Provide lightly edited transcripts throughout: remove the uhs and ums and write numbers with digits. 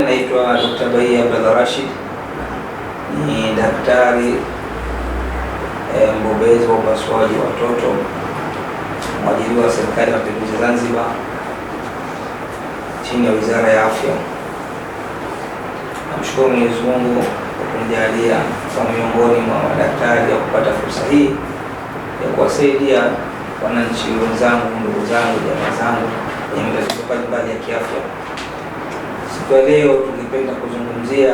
Naitwa Dr. Baia Abdallah Rashid, ni daktari mbobezi wa upasuaji wa watoto, mwajiriwa wa Serikali ya Mapinduzi Zanzibar chini ya Wizara ya Afya. Namshukuru Mwenyezi Mungu kwa kunijalia kwa miongoni mwa madaktari ya kupata fursa hii ya kuwasaidia wananchi wenzangu, ndugu zangu, jamaa zangu wenye matatizo mbalimbali ya kiafya. Siku ya leo tungependa kuzungumzia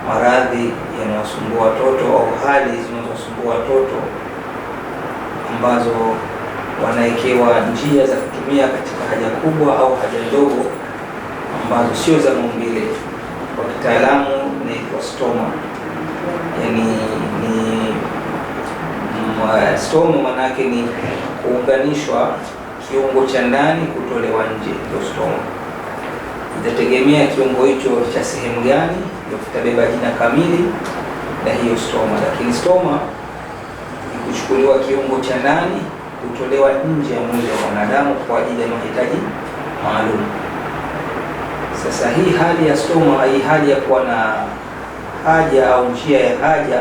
maradhi yanayowasumbua watoto au hali zinazowasumbua watoto ambazo wanawekewa njia za kutumia katika haja kubwa au haja ndogo ambazo sio za maumbile. Kwa kitaalamu inaitwa stoma. Stoma maana yake ni kuunganishwa kiungo cha ndani kutolewa nje, ndio stoma. Itategemea kiungo hicho cha sehemu gani ndio kitabeba jina kamili na hiyo stoma. Lakini stoma ni kuchukuliwa kiungo cha ndani kutolewa nje ya mwili wa mwanadamu kwa ajili ya mahitaji maalum. Sasa hii hali ya stoma, hii hali ya kuwa na haja au njia ya haja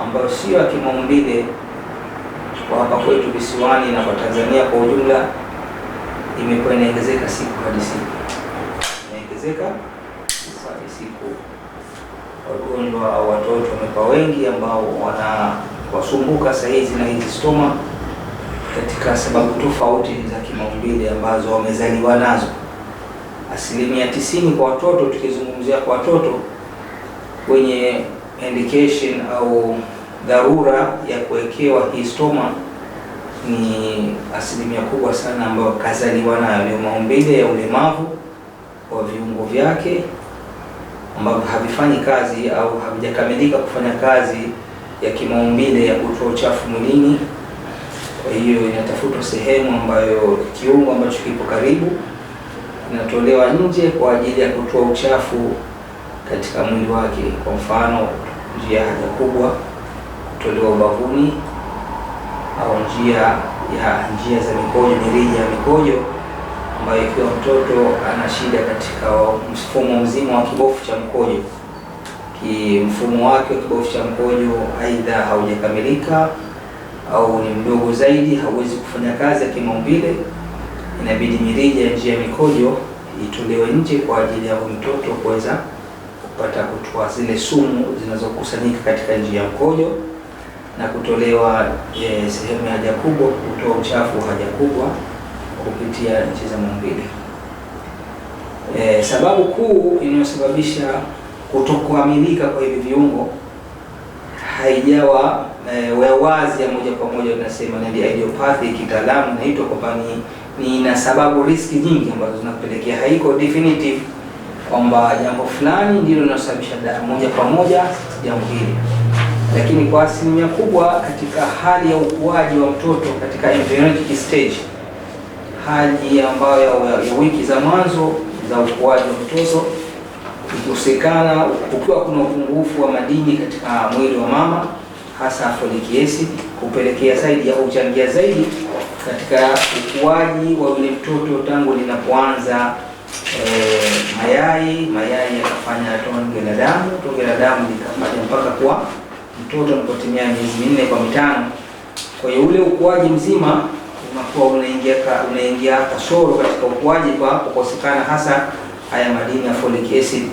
ambayo sio ya kimaumbile, kwa hapa kwetu visiwani na kwa Tanzania kwa ujumla, imekuwa inaongezeka siku hadi siku. Wagonjwa au watoto wamekuwa wengi ambao wanawasumbuka saa hizi na hizi stoma katika sababu tofauti za kimaumbile ambazo wamezaliwa nazo. 90% kwa watoto, tukizungumzia kwa watoto wenye indication au dharura ya kuwekewa hii stoma, ni 1% kubwa sana ambayo kazaliwa nayo, ndio maumbile ya ulemavu wa viungo vyake ambavyo havifanyi kazi au havijakamilika kufanya kazi ya kimaumbile ya kutoa uchafu mwilini. Kwa hiyo inatafutwa sehemu ambayo kiungo ambacho kipo karibu inatolewa nje kwa ajili ya kutoa uchafu katika mwili wake. Kwa mfano, njia ya haja kubwa kutolewa ubavuni, au njia za mikojo, mirija ya mikojo ambayo ikiwa mtoto ana shida katika mfumo mzima wa kibofu cha mkojo, mfumo wake wa kibofu cha mkojo aidha haujakamilika au ni mdogo zaidi, hauwezi kufanya kazi ya kimaumbile, inabidi mirija ya njia ya mikojo itolewe nje kwa ajili ya mtoto kuweza kupata kutoa zile sumu zinazokusanyika katika njia ya mkojo na kutolewa sehemu ya haja kubwa, kutoa uchafu wa haja kubwa kupitia nchi za maumbile. Sababu kuu inayosababisha kutokuamilika kwa hivi viungo haijawa wazi ya moja kwa moja, tunasema ni idiopathic, kitaalamu inaitwa kwamba ni na sababu riski nyingi ambazo zinapelekea, haiko definitive kwamba jambo fulani ndilo linalosababisha moja kwa moja jambo hili. Lakini kwa 1% kubwa katika hali ya ukuaji wa mtoto katika embryonic stage, hali ambayo ya wiki za mwanzo za ukuaji wa mtoto, ikikosekana, ukiwa kuna upungufu wa madini katika mwili wa mama, hasa folic acid, kupelekea zaidi ya uchangia zaidi katika ukuaji wa yule mtoto tangu linapoanza mayai yakafanya tonge la damu likafanya mpaka kwa mtoto anapotimia miezi 4 kwa 5. Kwa hiyo ule ukuaji mzima unakuwa unaingia kasoro katika ukuaji kwa kukosekana hasa haya madini ya folic acid,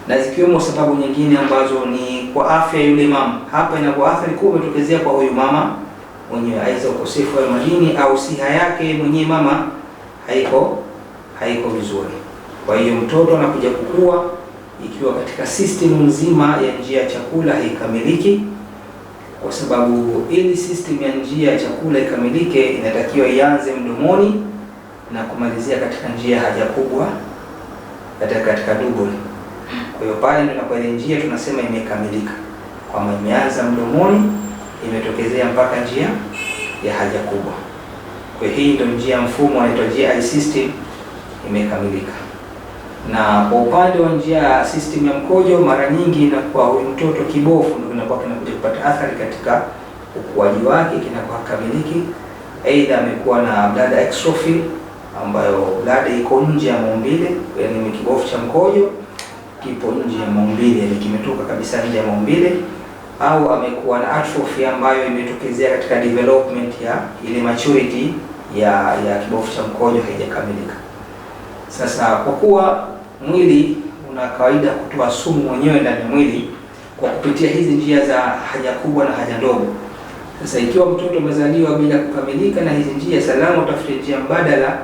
na zikiwemo sababu nyingine ambazo ni kwa afya yule mama. Hapa inakuwa athari kubwa imetokezea kwa huyu mama mwenyewe, aidha ukosefu wa madini au siha yake mwenyewe mama haiko vizuri. Kwa hiyo mtoto anakuja kukua ikiwa katika system nzima ya njia ya chakula haikamiliki, kwa sababu ili system ya njia ya chakula ikamilike inatakiwa ianze mdomoni na kumalizia katika njia ya haja kubwa katika double. Kwa hiyo pale ndio inakuwa ile njia tunasema imekamilika, kwamba imeanza mdomoni imetokezea mpaka njia ya haja kubwa. Kwa hiyo hii ndio njia, mfumo unaitwa GI system imekamilika. Na kwa upande wa njia ya system ya mkojo, mara nyingi inakuwa huyu mtoto kibofu ndio kinakuwa kinakuja kupata athari katika ukuaji wake, kinakuwa kamiliki. Aidha amekuwa na bladder extrophy ambayo bladder iko nje ya maumbile, yaani kibofu cha mkojo kipo nje ya maumbile, yani kimetoka kabisa nje ya maumbile, au amekuwa na atrophy ambayo imetokezea katika development ya ile maturity ya kibofu cha mkojo haijakamilika. Sasa kwa kuwa mwili una kawaida kutoa sumu mwenyewe ndani ya mwili kwa kupitia hizi njia za haja kubwa na haja ndogo. Sasa ikiwa mtoto amezaliwa bila kukamilika na hizi njia salama, utafute njia mbadala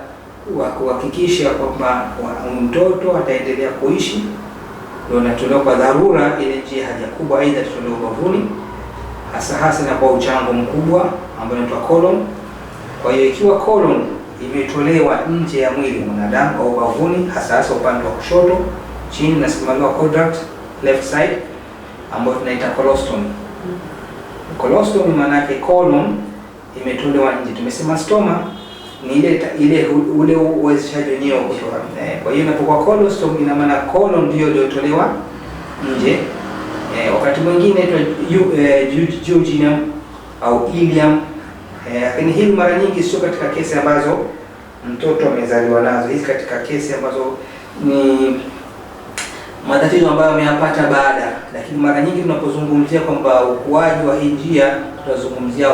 wa kuhakikisha kwamba mtoto ataendelea kuishi. Ndio natolewa kwa dharura ile njia haja kubwa, aidha tutolewe ubavuni, hasa na kwa uchango mkubwa ambao unaitwa colon. Kwa hiyo ikiwa colon imetolewa nje ya mwili mwanadamu au ubavuni, hasa upande wa kushoto chini na simamiwa quadrant left side, ambayo tunaita colostomy. Colostomy maana yake colon imetolewa nje. Tumesema stoma ni ule uwezeshaji wenyewe kutoka. Kwa hiyo inapokuwa colostomy ina maana colon ndio iliyotolewa nje. Wakati mwingine inaitwa jejunum au ileum. Lakini hili mara nyingi sio katika kesi ambazo mtoto amezaliwa nazo. Hizi katika kesi ambazo ni matatizo ambayo ameyapata baada. Lakini mara nyingi tunapozungumzia kwamba ukuaji wa hii njia, tutazungumzia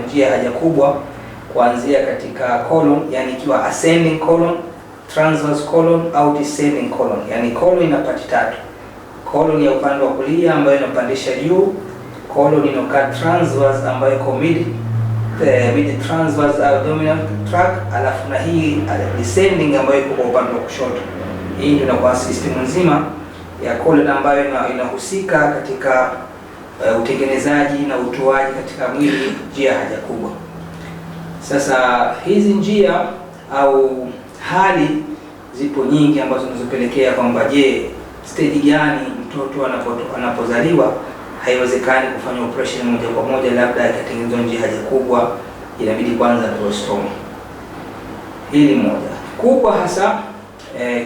njia haja kubwa kuanzia katika colon, yani ikiwa ascending colon, transverse colon au descending colon. Yani colon ina pati tatu. Colon ya upande wa kulia ambayo inapandisha juu, colon inokaa transverse ambayo iko mid transverse abdominal tract, alafu na hii descending ambayo iko kwa upande wa kushoto. Hii ndio inakuwa system nzima ya colon ambayo inahusika katika utengenezaji na utoaji katika mwili njia haja kubwa. Sasa hizi njia au hali zipo nyingi ambazo zinazopelekea kwamba je, stage gani mtoto anapozaliwa haiwezekani kufanya operation moja kwa moja, labda ikatengenezwa njia haja kubwa, inabidi kwanza atoe stoma. Hili moja kubwa hasa.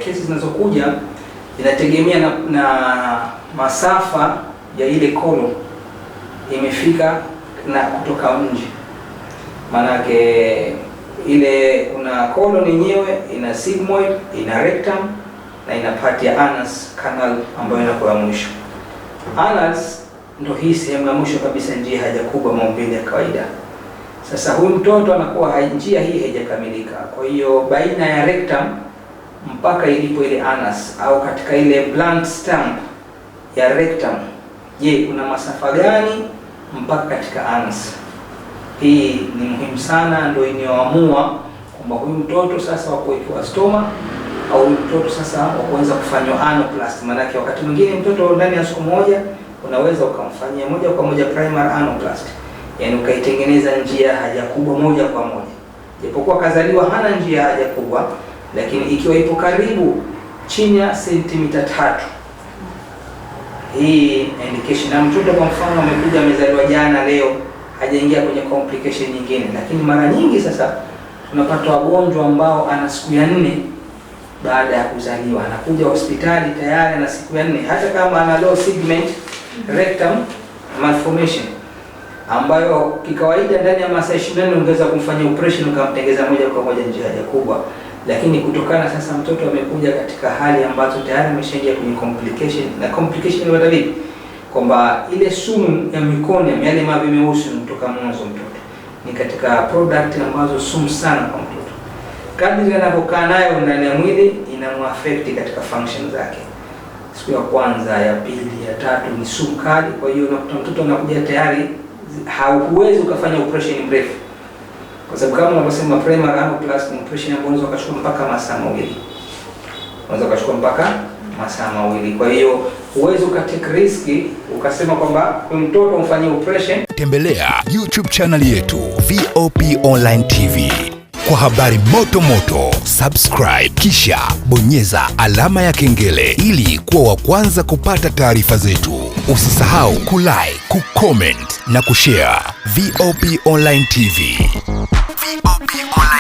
Kesi zinazokuja inategemea na masafa ya ile colon imefika na kutoka nje. Maanake ile kuna colon yenyewe ina sigmoid, ina rectum na ina part ya anus canal ambayo inakuwa mwisho. Anus ndio hii sehemu ya mwisho kabisa njia haja kubwa maumbile ya kawaida. Sasa huyu mtoto anakuwa njia hii haijakamilika. Kwa hiyo baina ya rectum mpaka ilipo ile anus au katika ile blunt stump ya rectum, je, kuna masafa gani mpaka katika anus? Hii ni muhimu sana, ndio inayoamua kwamba huyu mtoto sasa wa kuwekewa stoma au huyu mtoto sasa wa kuanza kufanywa anoplasty. Maana yake wakati mwingine mtoto ndani ya siku moja unaweza ukamfanyia moja kwa moja primary anoplasty, yani ukaitengeneza njia haja kubwa moja kwa moja, japokuwa kazaliwa hana njia haja kubwa, lakini ikiwa ipo karibu chini ya sentimita 3, hii indication. Na mtoto kwa mfano amekuja amezaliwa jana, leo hajaingia kwenye complication nyingine. Lakini mara nyingi sasa tunapata wagonjwa ambao ana siku ya 4 baada ya kuzaliwa, anakuja hospitali tayari na siku ya 4, hata kama ana low segment rectum malformation ambayo kikawaida ndani ya masaa 24 ungeweza kumfanyia operation ukamtengeza moja kwa moja njia haja kubwa. Lakini kutokana sasa mtoto amekuja katika hali ambazo tayari ameshaingia kwenye complication, na complication ni vipi? Kwamba ile sumu ya meconium, yale mavi meusi kutoka mwanzo mtoto, ni katika product ambazo sumu sana kwa mtoto. Kadri anapokaa nayo ndani ya mwili inamuaffect katika function zake. Siku ya kwanza, ya pili, ya tatu ni sumu kali. Kwa hiyo unakuta mtoto anakuja tayari hauwezi ukafanya operation mrefu. Kwa sababu kama unavyosema primary anoplasty operation ambayo unaweza kuchukua mpaka masaa mawili. Unaweza kuchukua mpaka masaa mawili. Kwa hiyo uwezo ukatake riski ukasema kwamba kwa mtoto umfanyie operation. Tembelea YouTube channel yetu VOP Online TV kwa habari moto moto. Subscribe kisha bonyeza alama ya kengele ili kuwa wa kwanza kupata taarifa zetu. Usisahau kulike, kucomment na kushare. VOP Online TV. VOP Online.